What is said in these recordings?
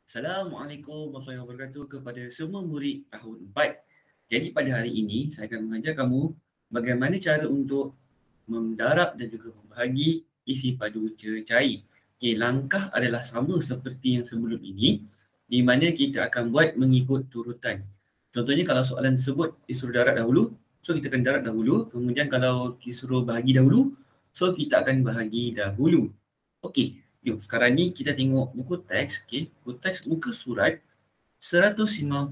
Assalamualaikum warahmatullahi wabarakatuh kepada semua murid tahun 4. Jadi pada hari ini saya akan mengajar kamu bagaimana cara untuk mendarab dan juga membahagi isi padu cair. Langkah adalah sama seperti yang sebelum ini, di mana kita akan buat mengikut turutan. Contohnya kalau soalan tersebut disuruh darab dahulu, so kita akan darab dahulu. Kemudian kalau disuruh bahagi dahulu, so kita akan bahagi dahulu. Okey. Jom, sekarang ni kita tengok buku teks, buku teks muka surat 151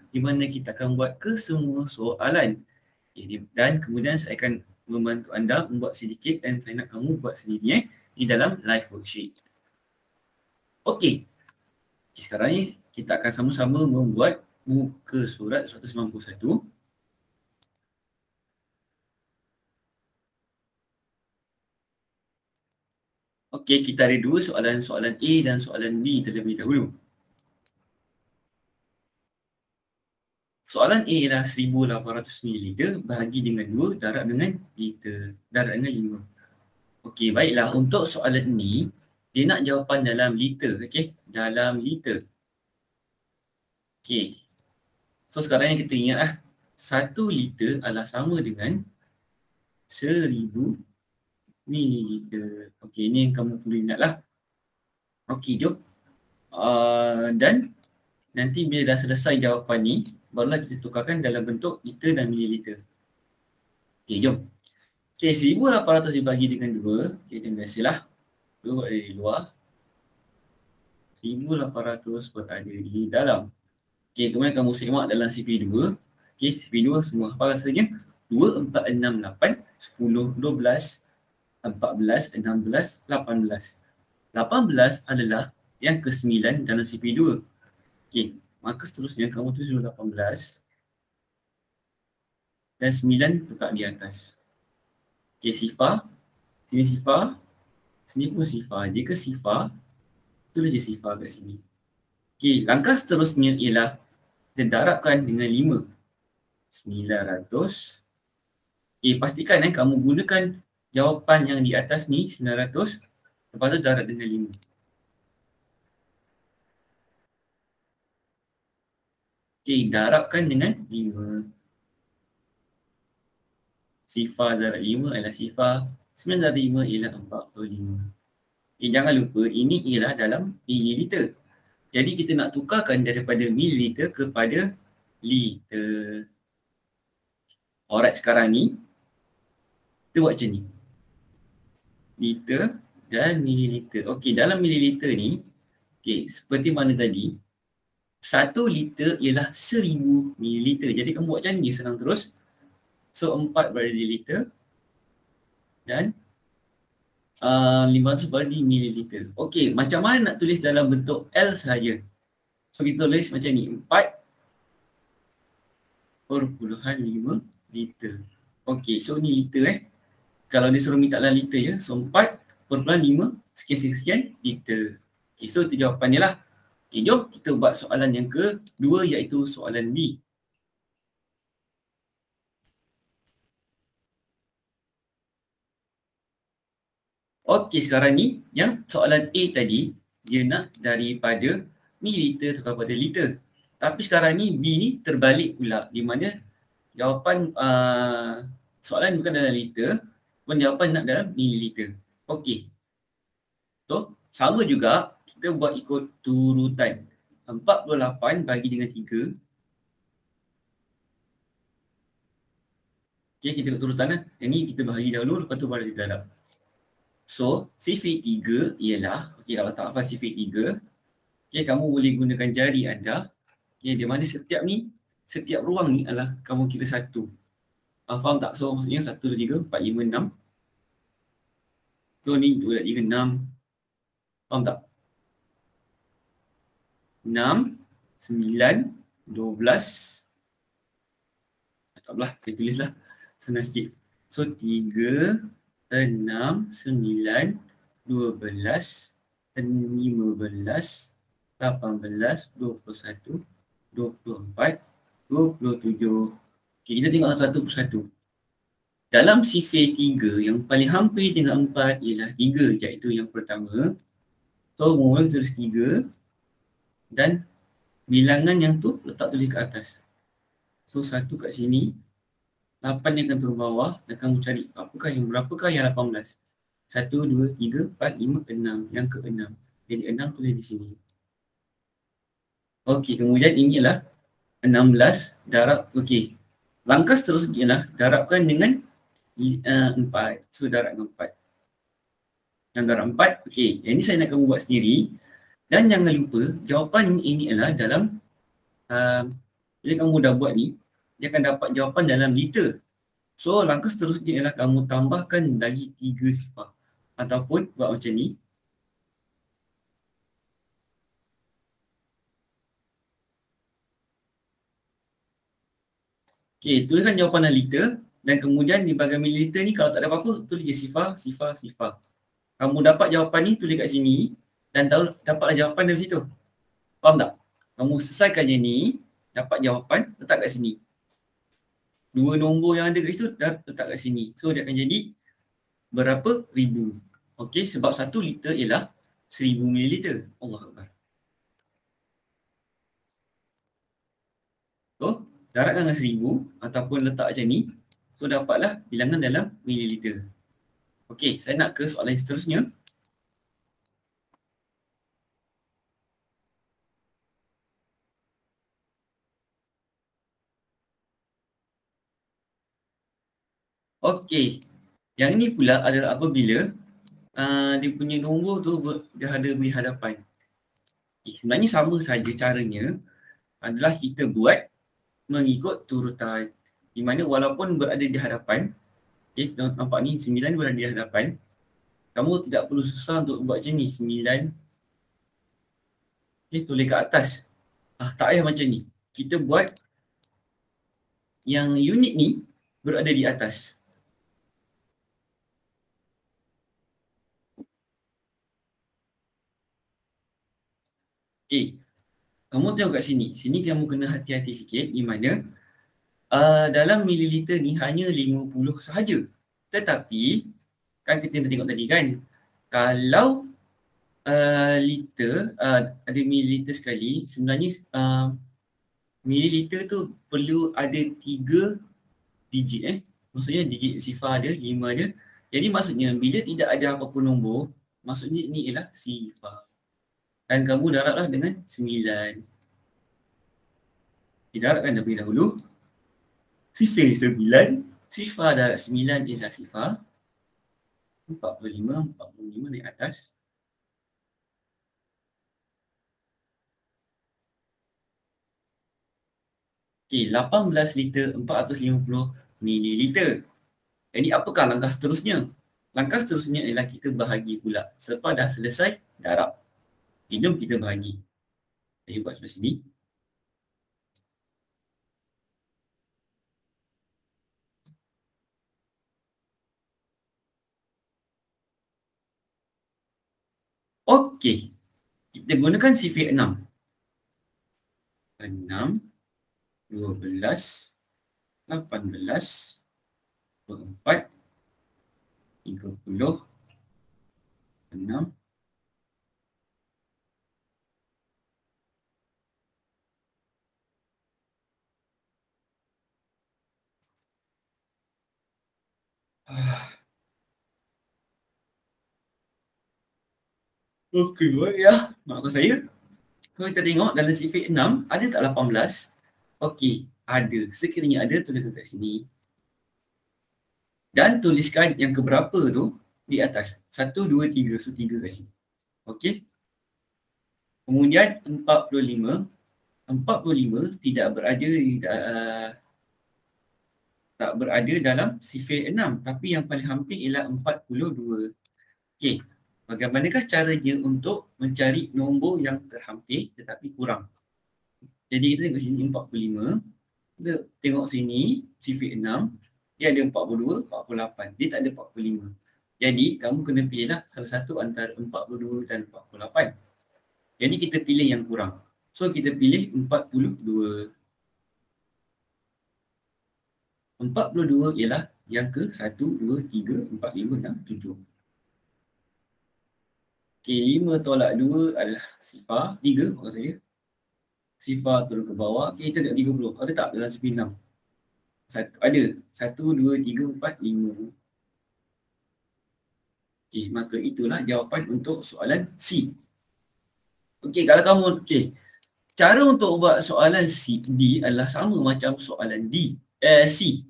di mana kita akan buat kesemua soalan. Dan kemudian saya akan membantu anda membuat sedikit dan saya nak kamu buat sendiri di dalam live worksheet. Okey. Sekarang ni kita akan sama-sama membuat muka surat 191. Okey, kita ada dua soalan, soalan A dan soalan B terlebih dahulu. Soalan A ialah 1800 ml bahagi dengan 2 darab dengan liter, darab dengan 5. Okey, baiklah untuk soalan ini dia nak jawapan dalam liter, okey, dalam liter. Okey. So sekarang yang kita ingat 1 liter adalah sama dengan 1000 mililiter. Okey, ini yang kamu perlu ingatlah. Okey, jom. Dan nanti bila dah selesai jawapan ni, barulah kita tukarkan dalam bentuk liter dan mililiter. Okey, jom. Okey, 1800 dibagi dengan 2. Okey, macam biasalah. 2 berada di luar. 1800 berada di dalam. Okey, kemudian kamu semak dalam CP2. Okey, CP2 semua hafal rasanya. 2, 4, 6, 8, 10, 12, 14, 16, 18. 18 adalah yang ke-9 dalam CP2. Okey, maka seterusnya kamu tulis 18 dan 9 letak di atas. Okey, sifar. Sini sifar. Sini pun sifar. Jika sifar, tulis je sifar kat sini. Okey, langkah seterusnya ialah kita darabkan dengan 5. 900. Pastikan kamu gunakan jawapan yang di atas ni 900. Lepas tu darab dengan 5. Okey, darabkan dengan 5. Sifar darab 5 adalah sifar. 9 darab 5 ialah 45. Jangan lupa ini ialah dalam mililiter. Jadi kita nak tukarkan daripada mililiter kepada liter. Alright, sekarang ni kita buat macam ni. Liter dan mililiter. Okey, dalam mililiter ni, okey, seperti mana tadi, 1 liter ialah 1000 mililiter. Jadi kamu buat macam ni, senang terus. So 4 berada di liter dan 500 berada di mililiter. Okey, macam mana nak tulis dalam bentuk L sahaja? So kita tulis macam ni, 4.5 liter. Okey, so ni liter Kalau dia suruh minta dalam liter je, so 4.5 sekian-sekian liter. Okey, so itu jawapan dia lah. Okey, jom kita buat soalan yang kedua iaitu soalan B. Okey, sekarang ni yang soalan A tadi dia nak daripada mililiter kepada liter. Tapi sekarang ni B ni terbalik pula, di mana jawapan soalan bukan dalam liter, pun jawapan nak dalam mililiter. Okey. So, sama juga kita buat ikut turutan. 48 bagi dengan 3. Okey, kita ikut turutan lah. Yang ni kita bahagi dahulu, lepas tu baru kita darab. So, CP3 ialah, okey, kalau tak hafal CP3, okey, kamu boleh gunakan jari anda. Okey, di mana setiap ni, setiap ruang ni adalah kamu kira satu. Faham tak? So, maksudnya 1, 2, 3, 4, 5, 6. So, ni 2, 3, 6. Faham tak? 6, 9, 12. Taklah, saya tulislah. Senang sikit. So, 3, 6, 9, 12, 15, 18, 21, 24, 27. Okay, kita tengok satu persatu. Dalam sifar 3 yang paling hampir dengan 4 ialah 3, iaitu yang pertama. So mula tulis 3 dan bilangan yang tu letak tulis kat atas. So 1 kat sini, 8 yang akan turun bawah dan kamu cari berapakah yang 18. 1, 2, 3, 4, 5, 6. Yang ke-6. Jadi 6 tulis di sini. Okey, kemudian inilah 16 darab. Okey. Langkah seterusnya ialah darabkan dengan 4. So darab dengan 4. Yang darab 4. Okey, yang ini saya nak kamu buat sendiri. Dan jangan lupa jawapan ini adalah dalam bila kamu dah buat ni, dia akan dapat jawapan dalam liter. So langkah seterusnya ialah kamu tambahkan lagi 3 sifar. Ataupun buat macam ni. Okey, tuliskan jawapan dalam liter. Dan kemudian di bahagian mililiter ni kalau tak ada apa-apa, tulis je sifar. Kamu dapat jawapan ni, tulis kat sini. Dan dapatlah jawapan dari situ. Faham tak? Kamu selesaikan je ni, dapat jawapan, letak kat sini. 2 nombor yang ada kat situ, dah letak kat sini. So dia akan jadi berapa ribu. Okey, sebab 1 liter ialah 1000 mililiter. Allah Akbar. So, darabkan dengan 1000 ataupun letak macam ni. So, dapatlah bilangan dalam mililiter. Okey, saya nak ke soalan seterusnya. Okey, yang ini pula adalah apabila dia punya nombor tu dia ada di hadapan. Okay, sebenarnya sama saja caranya adalah kita buat mengikut turutan. Di mana walaupun berada di hadapan, okay, nampak ni 9 berada di hadapan, kamu tidak perlu susah untuk buat macam ni. 9, okay, tulis kat atas. Tak payah macam ni. Kita buat yang unit ni berada di atas. Okay, kamu tengok kat sini. Sini kamu kena hati-hati sikit di mana dalam mililiter ni hanya 50 sahaja. Tetapi, kan kita tengok tadi kan, kalau liter, ada mililiter sekali, sebenarnya mililiter tu perlu ada 3 digit. Maksudnya digit sifar ada, 5 ada. Jadi maksudnya bila tidak ada apa-apa nombor, maksudnya ini ialah sifar. Dan kamu darablah dengan 9. Didarabkan terlebih dahulu. Sifar 9, sifar darab 9 ialah sifar 45 naik atas. Okey, 18 liter 450 mililiter. Jadi apakah langkah seterusnya? Langkah seterusnya ialah kita bahagi pula. Selepas dah selesai darab. Jom kita bahagi. Saya buat sebelah sini. Okey. Kita gunakan sifar 6. 6, 12, 18, 24, 30, 6, okey, baik ya. Maafkan saya. So kita tengok dalam sifar 6, ada tak 18? Okey, ada. Sekiranya ada, tuliskan kat sini. Dan tuliskan yang keberapa tu di atas. 1, 2, 3. So 3 kat sini. Okey. Kemudian 45. 45 tidak berada di tak berada dalam sifar 6. Tapi yang paling hampir ialah 42. Okey. Bagaimanakah caranya untuk mencari nombor yang terhampir tetapi kurang? Jadi kita tengok sini 45. Kita tengok sini sifar 6. Dia ada 42, 48. Dia tak ada 45. Jadi kamu kena pilihlah salah satu antara 42 dan 48. Jadi kita pilih yang kurang. So kita pilih 42. 42 ialah yang ke 1, 2, 3, 4, 5 dan 7. Okey, 5 tolak 2 adalah sifar. 3 maksud saya. Sifar turun ke bawah. Okey, kita tengok 30. Ada tak dalam sifar 6? Ada. 1, 2, 3, 4, 5. Okey, maka itulah jawapan untuk soalan C. Okey, kalau kamu, okey. Cara untuk buat soalan D adalah sama macam soalan C.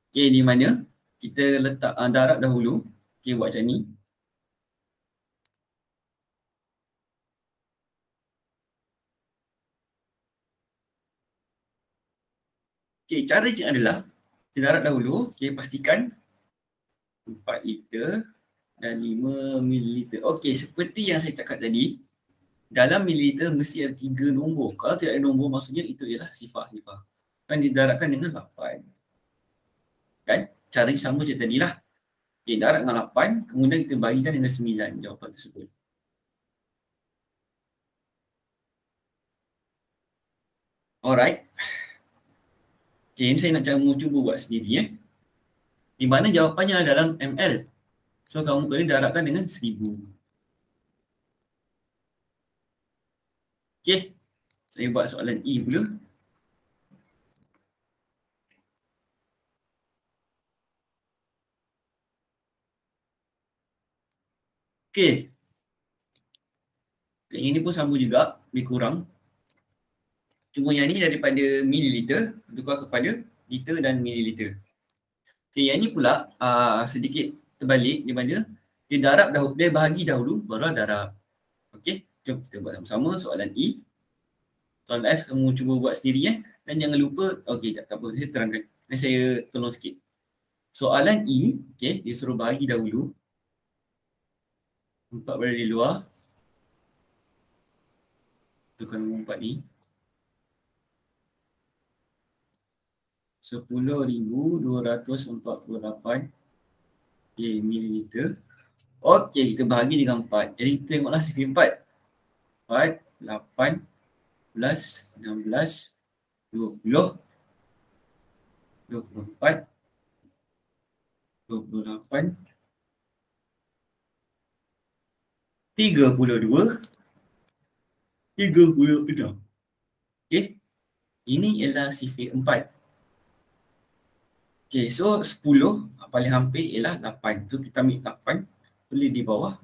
Okey, di mana kita letak darab dahulu. Okey, buat macam ni. Okey, cara je adalah kita darab dahulu. Okey, pastikan 4 liter dan 5 mililiter. Okey, seperti yang saya cakap tadi, dalam mililiter mesti ada 3 nombor. Kalau tidak ada nombor, maksudnya itu ialah sifar-sifar. Kan didarabkan dengan 8. Kan? Cara sama macam tadilah. Okey, darab dengan 8, kemudian kita bagikan dengan 9 jawapan tersebut. Alright. Okey, ini saya nak cuba buat sendiri. Di mana jawapannya dalam ml. So, kamu kena darabkan dengan 1000. Okey, saya buat soalan E pula. Okey. Yang ini pun sama juga, lebih kurang. Cuma yang ni daripada mililiter, tukar kepada liter dan mililiter. Okey, yang ni pula sedikit terbalik di mana dia darab dahulu, dia bahagi dahulu, baru darab. Okey, jom kita buat sama-sama soalan E. Soalan F kamu cuba buat sendiri dan jangan lupa, okey tak apa, saya terangkan. Saya tolong sikit. Soalan E, okey, dia suruh bahagi dahulu. 4 berada di luar. Tukar nombor 4 ni. 10,248 mililiter. Okey, kita bahagi dengan 4. Jadi kita tengoklah sifar 4. 4, 8, 16, 16, 20, 24, 28, 32, 36. Okey, ini ialah sifar 4. Okey, so 10 paling hampir ialah 8. So kita ambil 8, tulis di bawah.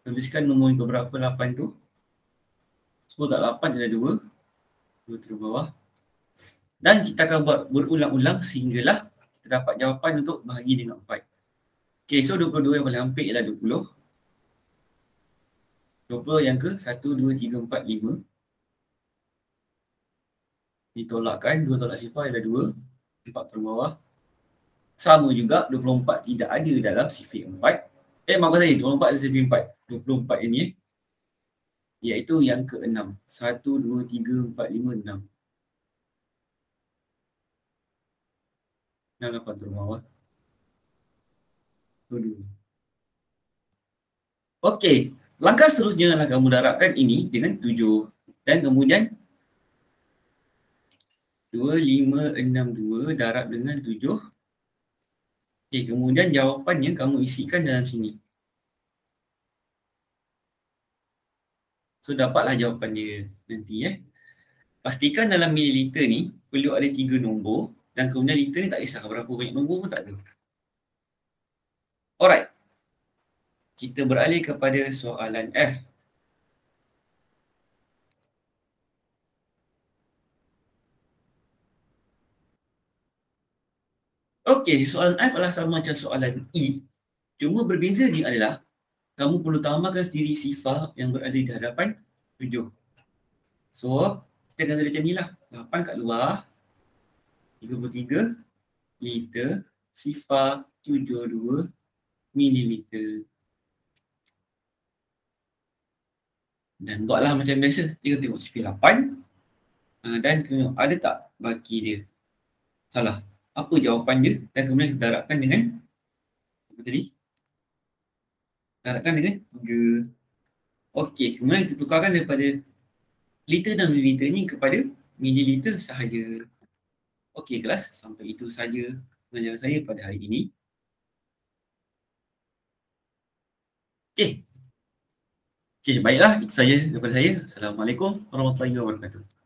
Tuliskan nombor yang keberapa 8 tu. 10 tak 8 adalah 2. 2 terus bawah. Dan kita akan buat berulang-ulang sehinggalah kita dapat jawapan untuk bahagi dengan 4. Okey, so 22 yang paling hampir ialah 20. 20 yang ke 1, 2, 3, 4, 5. Ditolakkan, 2 tolak sifar ialah 2. 4 turun bawah. Sama juga 24 tidak ada dalam sifar 4. Maaf saya, 24 ada sifar 4. 24 ini iaitu yang ke-6. 1, 2, 3, 4, 5, 6. 6, 8 turun bawah. 2. Okey, langkah seterusnya adalah kamu darabkan ini dengan 7. Dan kemudian 2562 darab dengan 7. Okey, kemudian jawapannya kamu isikan dalam sini. So, dapatlah jawapan dia nanti. Pastikan dalam mililiter ni perlu ada 3 nombor dan kemudian liter ni tak kisah berapa banyak nombor pun tak ada. Alright. Kita beralih kepada soalan F. Okey, soalan F adalah sama macam soalan E. Cuma berbeza dia adalah kamu perlu tambahkan sendiri sifar yang berada di hadapan 7. So, kita kena macam ni lah. 8 kat luar. 33 liter. Sifar 72 mililiter. Dan buatlah macam biasa. Kita tengok sifar 8. Dan tengok ada tak baki dia. Salah. Apa jawapan dia. Dan kemudian kita darabkan dengan apa tadi? Darabkan dengan 3. Okey. Kemudian kita tukarkan daripada liter dan mililiter ni kepada mililiter sahaja. Okey kelas, sampai itu saja pengajaran saya pada hari ini. Okey. Okey, baiklah. Itu saja daripada saya. Assalamualaikum warahmatullahi wabarakatuh.